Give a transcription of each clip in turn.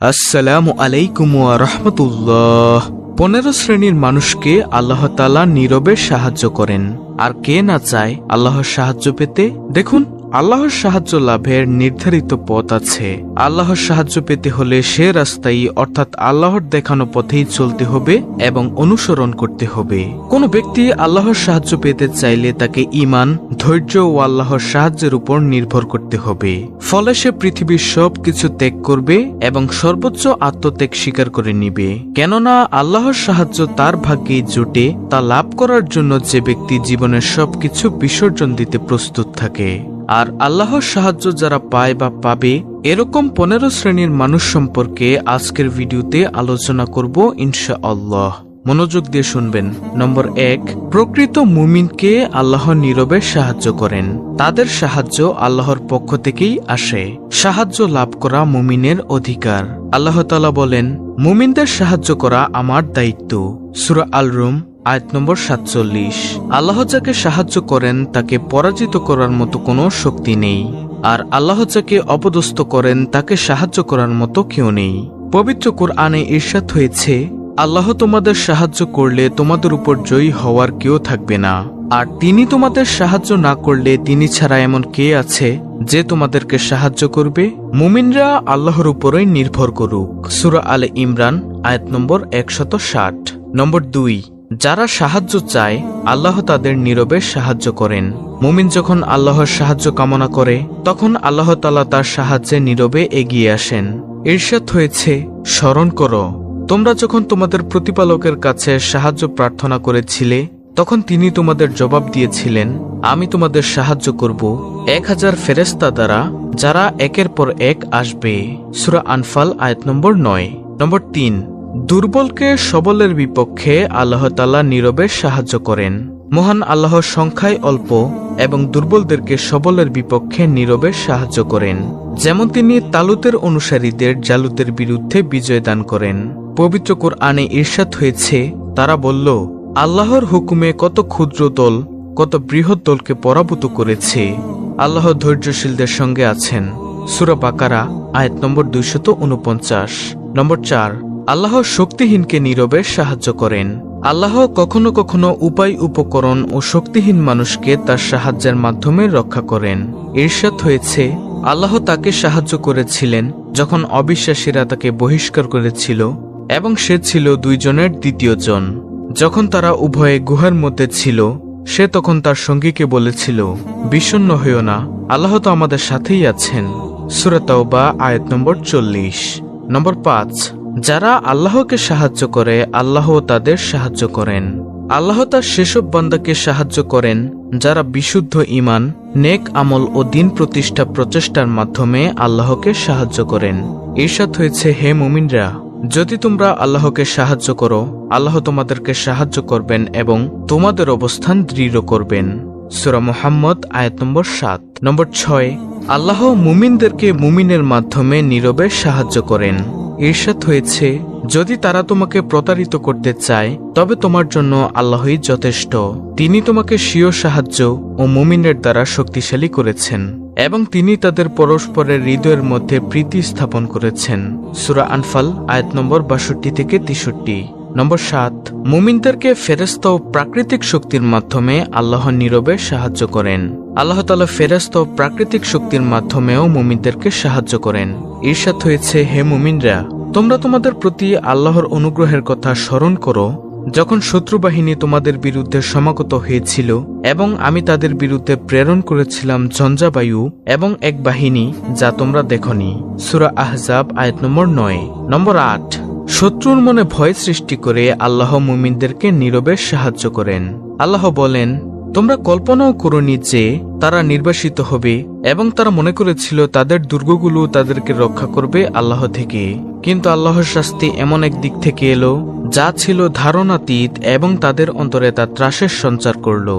আসসালামু আলাইকুম ওয়া রাহমাতুল্লাহ। 15 শ্রেণীর মানুষকে আল্লাহ তাআলা নীরবে সাহায্য করেন। আর কে না চায় আল্লাহর সাহায্য পেতে? দেখুন, আল্লাহর সাহায্য লাভের নির্ধারিত পথ আছে। আল্লাহর সাহায্য পেতে হলে সে রাস্তায় অর্থাৎ আল্লাহর দেখানো পথেই চলতে হবে এবং অনুসরণ করতে হবে। কোন ব্যক্তি আল্লাহর সাহায্য পেতে চাইলে তাকে ঈমান, ধৈর্য ও আল্লাহর সাহায্যের উপর নির্ভর করতে হবে। ফলে সে পৃথিবীর সবকিছু ত্যাগ করবে এবং সর্বোচ্চ আত্মত্যাগ স্বীকার করে নিবে। কেননা আল্লাহর সাহায্য তার ভাগ্যেই জোটে। তা লাভ করার জন্য যে ব্যক্তি জীবনের সবকিছু বিসর্জন দিতে প্রস্তুত থাকে। আর আল্লাহর সাহায্য যারা পায় বা পাবে, এরকম 15 শ্রেণীর মানুষ সম্পর্কে আজকের ভিডিওতে আলোচনা করব ইনশাআল্লাহ। মনোযোগ দিয়ে শুনবেন। নম্বর 1, প্রকৃত মুমিনকে আল্লাহ নীরবে সাহায্য করেন। তাদের সাহায্য আল্লাহর পক্ষ থেকেই আসে। সাহায্য লাভ করা মুমিনের অধিকার। আল্লাহ তাআলা বলেন, মুমিনদের সাহায্য করা আমার দায়িত্ব। সূরা আল রুম আয়াত নম্বর 47। আল্লাহ যাকে সাহায্য করেন তাকে পরাজিত করার মতো কোনো শক্তি নেই। আর আল্লাহ যাকে অপদস্থ করেন তাকে সাহায্য করার মতো কেউ নেই। পবিত্র কুরআনে ইরশাদ হয়েছে, আল্লাহ তোমাদের সাহায্য করলে তোমাদের উপর জয়ী হওয়ার কেউ থাকবে না। আর তিনি তোমাদের সাহায্য না করলে তিনি ছাড়া এমন কে আছে যে তোমাদেরকে সাহায্য করবে? মুমিনরা আল্লাহর উপরই নির্ভর করুক। সূরা আলে ইমরান আয়াত নম্বর 160। নম্বর 2, যারা সাহায্য চায় আল্লাহ তাদের নীরবে সাহায্য করেন। মুমিন যখন আল্লাহর সাহায্য কামনা করে তখন আল্লাহ তাআলা তার সাহায্যে নীরবে এগিয়ে আসেন। ইরশাদ হয়েছে, স্মরণ করো, তোমরা যখন তোমাদের প্রতিপালকের কাছে সাহায্য প্রার্থনা করেছিলে তখন তিনি তোমাদের জবাব দিয়েছিলেন, আমি তোমাদের সাহায্য করব 1000 ফেরেশতা দ্বারা, যারা একের পর এক আসবে। সূরা আনফাল আয়াত নম্বর 9। নম্বর 3, দুর্বলকে সবলের বিপক্ষে আল্লাহ তাআলা নীরবে সাহায্য করেন। মহান আল্লাহর সংখ্যায় অল্প এবং দুর্বলদেরকে সবলের বিপক্ষে নীরবে সাহায্য করেন। যেমন তিনি তালুতের অনুসারীদের জালুতের বিরুদ্ধে বিজয় দান করেন। পবিত্র কুরআনে ইরশাদ হয়েছে, তারা বলল, আল্লাহর হুকুমে কত ক্ষুদ্র দল কত বৃহৎ দলকে পরাভূত করেছে। আল্লাহ ধৈর্যশীলদের সঙ্গে আছেন। সূরা বাকারা আয়াত নম্বর 249। নম্বর 4, আল্লাহ শক্তিহীনকে নীরবে সাহায্য করেন। আল্লাহ কখনো কখনো উপায় উপকরণ ও শক্তিহীন মানুষকে তার সাহায্যের মাধ্যমে রক্ষা করেন। ইরশাদ হয়েছে, আল্লাহ তাকে সাহায্য করেছিলেন যখন অবিশ্বাসীরা তাকে বহিষ্কার করেছিল এবং সে ছিল 2 জনের দ্বিতীয় জন। যখন তারা উভয়ে গুহার মধ্যে ছিল সে তখন তার সঙ্গীকে বলেছিল, বিষণ্ণ হইও না, আল্লাহ তো আমাদের সাথেই আছেন। সূরা তাওবা আয়াত নম্বর 40। নম্বর 5, যারা আল্লাহকে সাহায্য করে আল্লাহ তাদের সাহায্য করেন। আল্লাহ তার সেসব বান্দাকে সাহায্য করেন যারা বিশুদ্ধ ঈমান, নেক আমল ও দিন প্রতিষ্ঠা প্রচেষ্টার মাধ্যমে আল্লাহকে সাহায্য করেন। ইরশাদ হয়েছে, হে মুমিনরা, যদি তোমরা আল্লাহকে সাহায্য করো আল্লাহ তোমাদেরকে সাহায্য করবেন এবং তোমাদের অবস্থান দৃঢ় করবেন। সূরা মুহাম্মদ আয়াত নম্বর 7। নম্বর 6, আল্লাহ মুমিনদেরকে মুমিনের মাধ্যমে নীরবে সাহায্য করেন। ইরশাদ হয়েছে, যদি তারা তোমাকে প্রতারিত করতে চায় তবে তোমার জন্য আল্লাহই যথেষ্ট। তিনি তোমাকে স্বীয় সাহায্য ও মুমিনের দ্বারা শক্তিশালী করেছেন এবং তিনি তাদের পরস্পরের হৃদয়ের মধ্যে প্রীতি স্থাপন করেছেন। সূরা আনফাল আয়াত নম্বর 62 থেকে 63। নম্বর 7, মুমিনদেরকে ফেরেশতা ও প্রাকৃতিক শক্তির মাধ্যমে আল্লাহ নীরবে সাহায্য করেন। আল্লাহ তাআলা ফেরেশতা ও প্রাকৃতিক শক্তির মাধ্যমেও মুমিনদেরকে সাহায্য করেন। ইরশাদ হয়েছে, হে মুমিনরা, তোমরা তোমাদের প্রতি আল্লাহর অনুগ্রহের কথা স্মরণ করো যখন শত্রু বাহিনী তোমাদের বিরুদ্ধে সমাগত হয়েছিল এবং আমি তাদের বিরুদ্ধে প্রেরণ করেছিলাম ঝঞ্ঝাবায়ু এবং এক বাহিনী যা তোমরা দেখনি। সূরা আহজাব আয়াত নম্বর 9। নম্বর 8, শত্রুর মনে ভয় সৃষ্টি করে আল্লাহ মুমিনদেরকে নীরবে সাহায্য করেন। আল্লাহ বলেন, তোমরা কল্পনাও করোনি যে তারা নির্বাসিত হবে এবং তারা মনে করেছিল তাদের দুর্গগুলো তাদেরকে রক্ষা করবে আল্লাহ থেকে। কিন্তু আল্লাহর শাস্তি এমন এক দিক থেকে এলো যা ছিল ধারণাতীত এবং তাদের অন্তরে তা ত্রাসের সঞ্চার করল।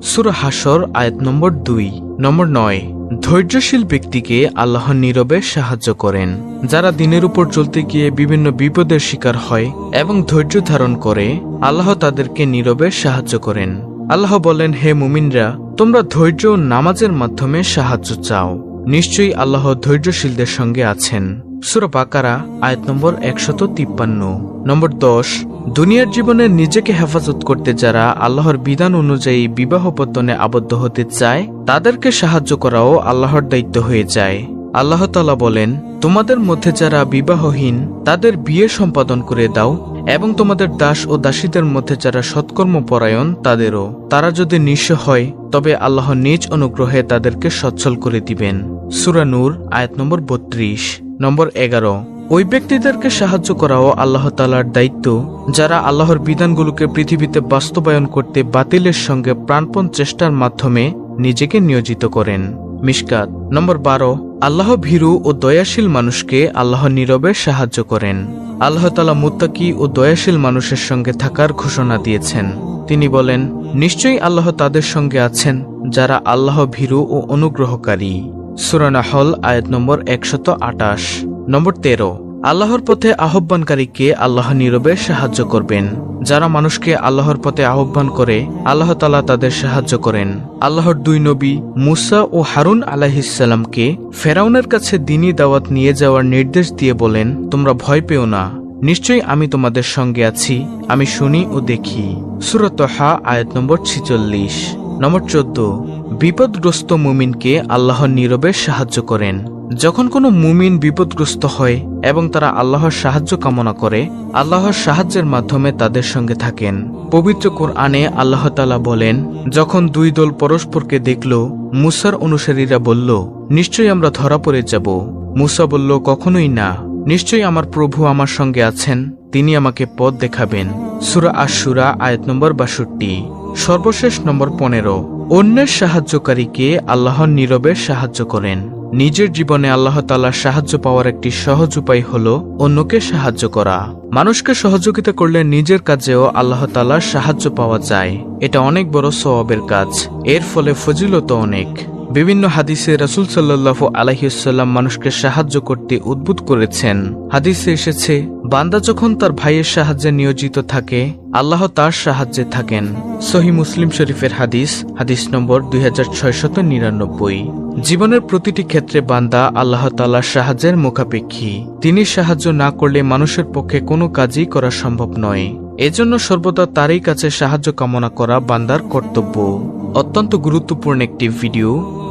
সূরা হাশর আয়াত নম্বর 2। নম্বর 9, ধৈর্যশীল ব্যক্তিকে আল্লাহ নীরবে সাহায্য করেন। যারা দিনের উপর চলতে গিয়ে বিভিন্ন বিপদের শিকার হয় এবং ধৈর্য ধারণ করে আল্লাহ তাদেরকে নীরবে সাহায্য করেন। আল্লাহ বলেন, হে মুমিনরা, তোমরা ধৈর্য ও নামাজের মাধ্যমে সাহায্য চাও। নিশ্চয়ই আল্লাহ ধৈর্যশীলদের সঙ্গে আছেন। সূরা বাকারা আয়াত নম্বর 153। নম্বর 10, দুনিয়ার জীবনে নিজেকে হেফাজত করতে যারা আল্লাহর বিধান অনুযায়ী বিবাহ বন্ধনে আবদ্ধ হতে চায় তাদেরকে সাহায্য করাও আল্লাহর দায়িত্ব হয়ে যায়। আল্লাহ তাআলা বলেন, তোমাদের মধ্যে যারা বিবাহহীন তাদের বিয়ে সম্পাদন করে দাও, এবং তোমাদের দাস ও দাসীদের মধ্যে যারা সৎকর্মপরায়ণ তাদেরও। তারা যদি নিঃস্ব হয় তবে আল্লাহ নিজ অনুগ্রহে তাদেরকে সচ্ছল করে দিবেন। সূরা নূর আয়াত নম্বর 32। নম্বর 11, ওই ব্যক্তিদেরকে সাহায্য করাও আল্লাহ তাআলার দায়িত্ব যারা আল্লাহর বিধানগুলোকে পৃথিবীতে বাস্তবায়ন করতে বাতিলের সঙ্গে প্রাণপণ চেষ্টার মাধ্যমে নিজেকে নিয়োজিত করেন। মিশকাত। নম্বর 12, আল্লাহ ভীরু ও দয়াশীল মানুষকে আল্লাহ নীরবে সাহায্য করেন। আল্লাহ তাআলা মুত্তাকি ও দয়াশীল মানুষের সঙ্গে থাকার ঘোষণা দিয়েছেন। তিনি বলেন, নিশ্চয়ই আল্লাহ তাদের সঙ্গে আছেন যারা আল্লাহ ভীরু ও অনুগ্রহকারী। সূরা নাহল আয়াত নম্বর 128। নম্বর 13, আল্লাহর পথে আহ্বানকারীকে আল্লাহ নীরবে সাহায্য করবেন। যারা মানুষকে আল্লাহর পথে আহ্বান করে আল্লাহ তাআলা তাদের সাহায্য করেন। আল্লাহর দুই নবী মুসা ও হারুন আলাইহিসসালামকে ফেরাউনের কাছে দ্বীনি দাওয়াত নিয়ে যাওয়ার নির্দেশ দিয়ে বলেন, তোমরা ভয় পেও না, নিশ্চয়ই আমি তোমাদের সঙ্গে আছি, আমি শুনি ও দেখি। সূরা তাহা আয়াত নম্বর 46। নম্বর 14, বিপদগ্রস্ত মুমিনকে আল্লাহ নীরবে সাহায্য করেন। যখন কোনো মুমিন বিপদগ্রস্ত হয় এবং তারা আল্লাহর সাহায্য কামনা করে আল্লাহর সাহায্যের মাধ্যমে তাদের সঙ্গে থাকেন। পবিত্র কোরআনে আল্লাহ তাআলা বলেন, যখন দুই দল পরস্পরকে দেখল মুসার অনুসারীরা বলল, নিশ্চয়ই আমরা ধরা পড়ে যাব। মুসা বলল, কখনোই না, নিশ্চয়ই আমার প্রভু আমার সঙ্গে আছেন, তিনি আমাকে পথ দেখাবেন। সূরা আশ-শুরা আয়াত নম্বর 62। সর্বশেষ নম্বর 15, অন্যের সাহায্যকারীকে আল্লাহর নীরবে সাহায্য করেন। নিজের জীবনে আল্লাহ তাআলার সাহায্য পাওয়ার একটি সহজ উপায় হলো অন্যকে সাহায্য করা। মানুষকে সহযোগিতা করলে নিজের কাজেও আল্লাহ তাআলার সাহায্য পাওয়া যায়। এটা অনেক বড় সওয়াবের কাজ, এর ফলে ফজিলত অনেক। বিভিন্ন হাদিসে রাসূল সাল্লাল্লাহু আলাইহি ওয়াসাল্লাম মানুষকে সাহায্য করতে উদ্বুদ্ধ করেছেন। হাদিসে এসেছে, বান্দা যখন তার ভাইয়ের সাহায্যে নিয়োজিত থাকে আল্লাহ তার সাহায্যে থাকেন। সহিহ মুসলিম শরীফের হাদিস, হাদিস নম্বর 2699। জীবনের প্রতিটি ক্ষেত্রে বান্দা আল্লাহ তাআলার সাহায্যের মুখাপেক্ষী। তিনি সাহায্য না করলে মানুষের পক্ষে কোনো কাজই করা সম্ভব নয়। এজন্য সর্বদা তারই কাছে সাহায্য কামনা করা বান্দার কর্তব্য। অত্যন্ত গুরুত্বপূর্ণ একটি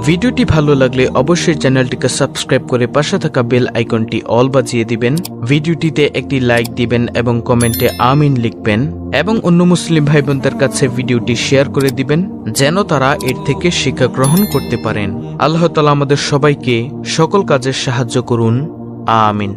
ভিডিওটি ভালো লাগলে অবশ্যই চ্যানেলটিকে সাবস্ক্রাইব করে পাশে থাকা বেল আইকনটি অল বাজিয়ে দিবেন। ভিডিওটিতে একটি লাইক দিবেন এবং কমেন্টে আমিন লিখবেন, এবং অন্য মুসলিম ভাই বোনদের কাছে ভিডিওটি শেয়ার করে দিবেন যেন তারা এর থেকে শিক্ষা গ্রহণ করতে পারেন। আল্লাহ তাআলা আমাদের সবাইকে সকল কাজে সাহায্য করুন। আমিন।